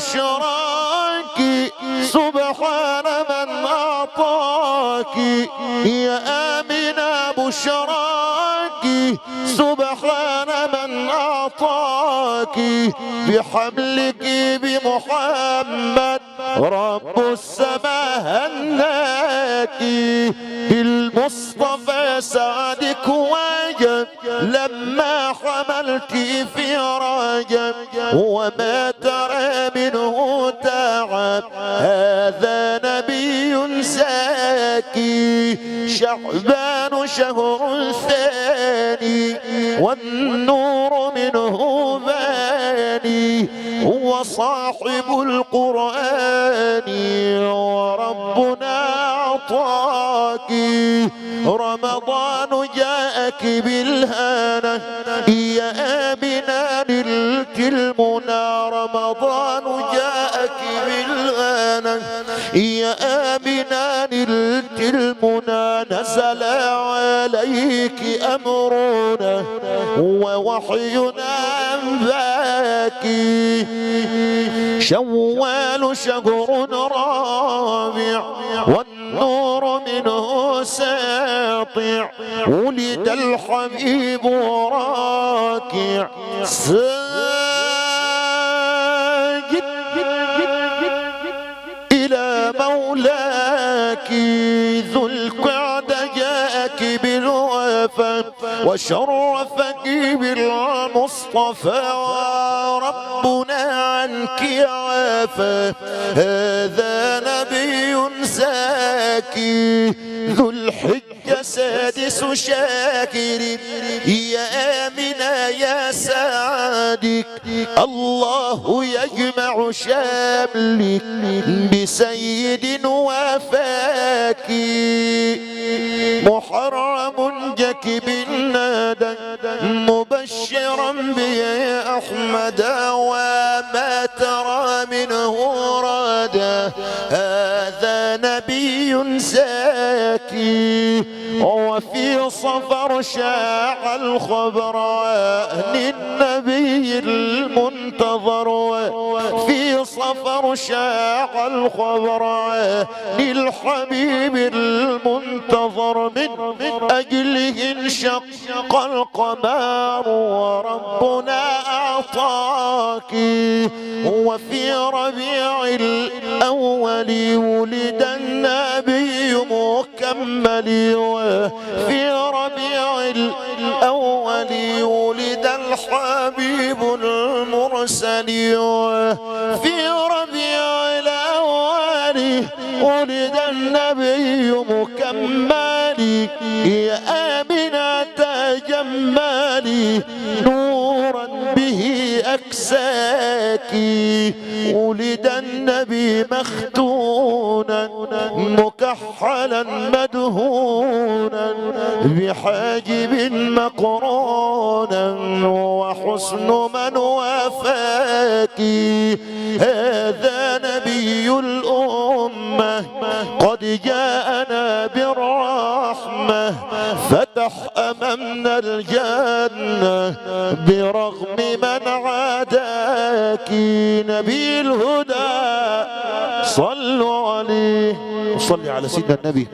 بشراك سبحان من أعطاك يا آمنة بشراك سبحان من أعطاك بحملك بمحمد رب السماء هناك بالمصطفى سعدك وجب لما حملت في رجب وما ترى منه تعب هذا نبي زاكي شعبان شهر ثاني والنور منه باني هو صاحب القرآن وربنا أعطاك رمضان جاءك بالهانة يا آمنة نلت المنى رمضان جاءك بالهانة يا آمنة نلت المنى نزل عليك أمرنا ووحينا أنباك شوال شهر رابع والنور منه ساطع ولد الحبيب راكع ساجد إلى مولاك ذو القعدة جاءك بالوفا وشرفك بالمصطفى وربنا عنك عافى هذا نبي زاكي ذو الحجة سادس شاكر يا آمنة يا سعادك الله يجمع شاملك بسيد وفاك محرم جك بالنادى مبشرا به أحمد وما ترى منه رادا هذا نبي زاكي وفي صفر شاع الخبر عن النبي المنتظر في صفر شاع الخبر عن الحبيب المنتظر من أجله انشق القمر وربنا أعطاك وفي ربيع الأول ولد النبي مكمل وفي ربيع الأول ولد الحبيب المرسل وفي ربيع الأول ولد النبي مكمل يا آمنة تجملي نورا به أكساك ولد النبي مختونا مكحلا مدهونا بحاجب مقرونا وحسن من وافاك هذا نبي الأمة قد جاءنا بالرحمة فتح أمامنا الجنة برغم من عاداك نبي الهدى صلوا عليه صلي على سيدنا النبي